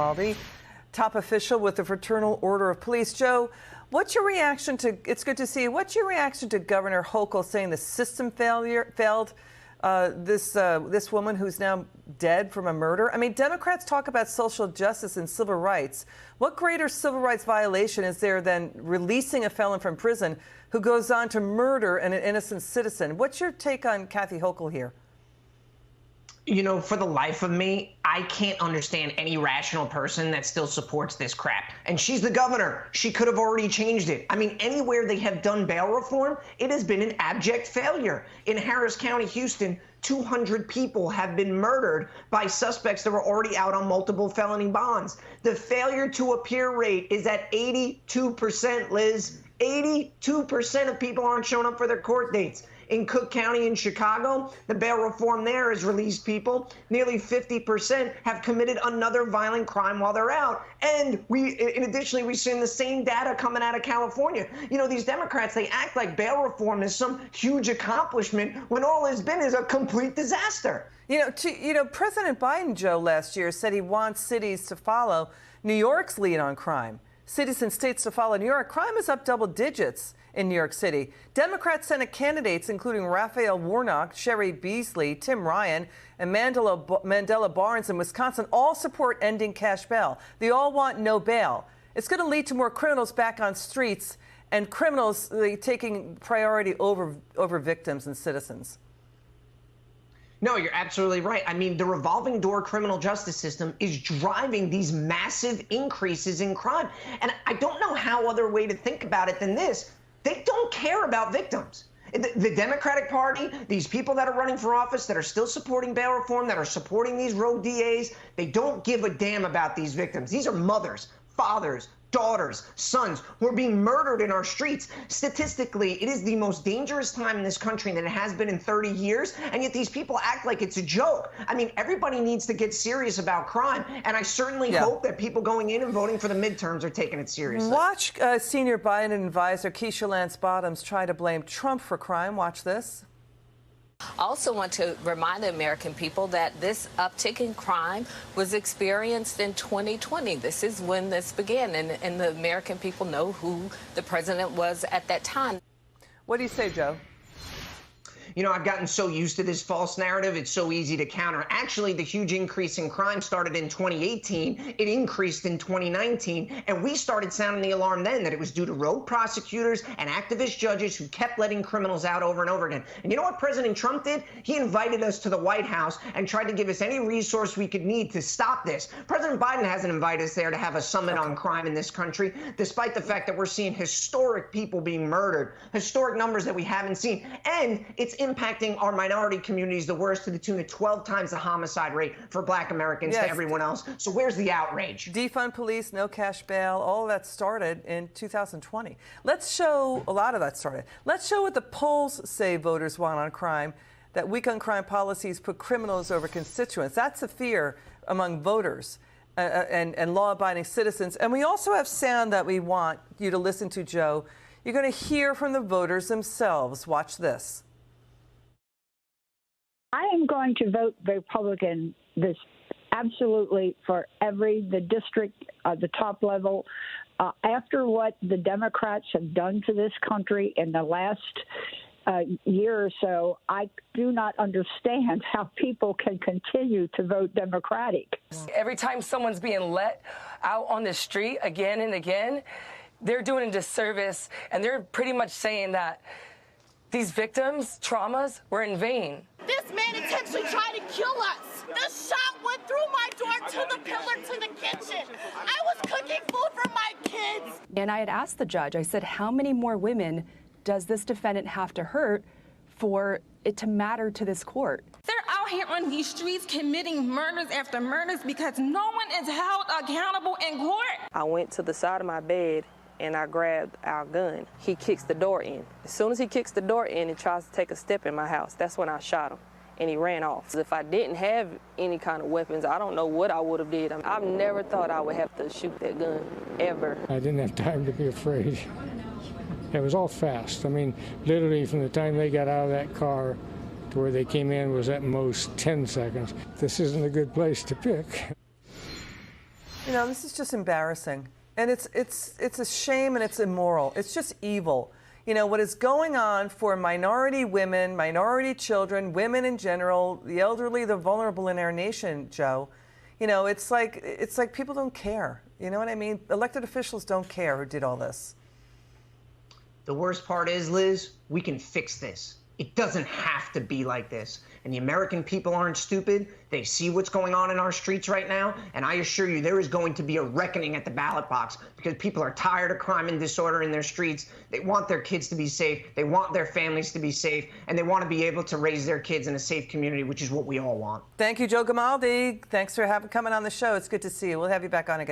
Gamaldi, top official with the Fraternal Order of Police. Joe, what's your reaction to, it's good to see you, what's your reaction to Governor Hochul saying the system failed this woman who's now dead from a murder? I mean, Democrats talk about social justice and civil rights. What greater civil rights violation is there than releasing a felon from prison who goes on to murder an innocent citizen? What's your take on Kathy Hochul here? You know, for the life of me, I can't understand any rational person that still supports this crap. And she's the governor. She could have already changed it. I mean, anywhere they have done bail reform, it has been an abject failure. In Harris County, Houston, 200 people have been murdered by suspects that were already out on multiple felony bonds. The failure to appear rate is at 82%, Liz. 82% of people aren't showing up for their court dates. In Cook County in Chicago, the bail reform there has released people. Nearly 50% have committed another violent crime while they're out. And additionally, we've seen the same data coming out of California. You know, these Democrats, they act like bail reform is some huge accomplishment when all it's been is a complete disaster. President Biden, Joe, last year said he wants cities to follow New York's lead on crime. Cities and states to follow New York. Crime is up double digits in New York City. Democrat Senate candidates, including Raphael Warnock, Sherry Beasley, Tim Ryan, and Mandela Barnes in Wisconsin, all support ending cash bail. They all want no bail. It's going to lead to more criminals back on streets and criminals taking priority over victims and citizens. No, you're absolutely right. I mean, the revolving door criminal justice system is driving these massive increases in crime. And I don't know how other way to think about it than this. They don't care about victims. The Democratic Party, these people that are running for office, that are still supporting bail reform, that are supporting these rogue DAs, they don't give a damn about these victims. These are mothers, fathers, daughters, sons who are being murdered in our streets. Statistically, it is the most dangerous time in this country that it has been in 30 years, and yet these people act like it's a joke. I mean, everybody needs to get serious about crime, and I certainly hope that people going in and voting for the midterms are taking it seriously. Watch senior Biden advisor Keisha Lance Bottoms try to blame Trump for crime. Watch this. I also want to remind the American people that this uptick in crime was experienced in 2020. This is when this began, and the American people know who the president was at that time. What do you say, Joe? You know, I've gotten so used to this false narrative, it's so easy to counter. Actually, the huge increase in crime started in 2018. It increased in 2019, and we started sounding the alarm then that it was due to rogue prosecutors and activist judges who kept letting criminals out over and over again. And you know what President Trump did? He invited us to the White House and tried to give us any resource we could need to stop this. President Biden hasn't invited us there to have a summit on crime in this country, despite the fact that we're seeing historic people being murdered, historic numbers that we haven't seen. And it's impacting our minority communities the worst, to the tune of 12 times the homicide rate for Black Americans to everyone else. So where's the outrage? Defund police, no cash bail, all of that started in 2020. Let's show, a lot of that started. Let's show what the polls say voters want on crime, that weak on crime policies put criminals over constituents. That's a fear among voters and law-abiding citizens. And we also have sound that we want you to listen to, Joe. You're going to hear from the voters themselves. Watch this. I am going to vote Republican this absolutely for the district, the top level. After what the Democrats have done to this country in the last year or so, I do not understand how people can continue to vote Democratic. Every time someone's being let out on the street again and again, they're doing a disservice, and they're pretty much saying that these victims' traumas were in vain. This man intentionally tried to kill us. The shot went through my door to the pillar to the kitchen. I was cooking food for my kids. And I had asked the judge, I said, how many more women does this defendant have to hurt for it to matter to this court? They're out here on these streets committing murders after murders because no one is held accountable in court. I went to the side of my bed and I grabbed our gun. He kicks the door in. As soon as he kicks the door in and tries to take a step in my house, that's when I shot him, and he ran off. If I didn't have any kind of weapons, I don't know what I would have did. I've never thought I would have to shoot that gun, ever. I didn't have time to be afraid. It was all fast. I mean, literally from the time they got out of that car to where they came in was at most 10 seconds. This isn't a good place to pick. You know, this is just embarrassing. And it's a shame and it's immoral. It's just evil. You know, what is going on for minority women, minority children, women in general, the elderly, the vulnerable in our nation, Joe, you know, it's like people don't care. You know what I mean? Elected officials don't care who did all this. The worst part is, Liz, we can fix this. It doesn't have to be like this. And the American people aren't stupid. They see what's going on in our streets right now. And I assure you, there is going to be a reckoning at the ballot box because people are tired of crime and disorder in their streets. They want their kids to be safe. They want their families to be safe. And they want to be able to raise their kids in a safe community, which is what we all want. Thank you, Joe Gamaldi. Thanks for coming on the show. It's good to see you. We'll have you back on again.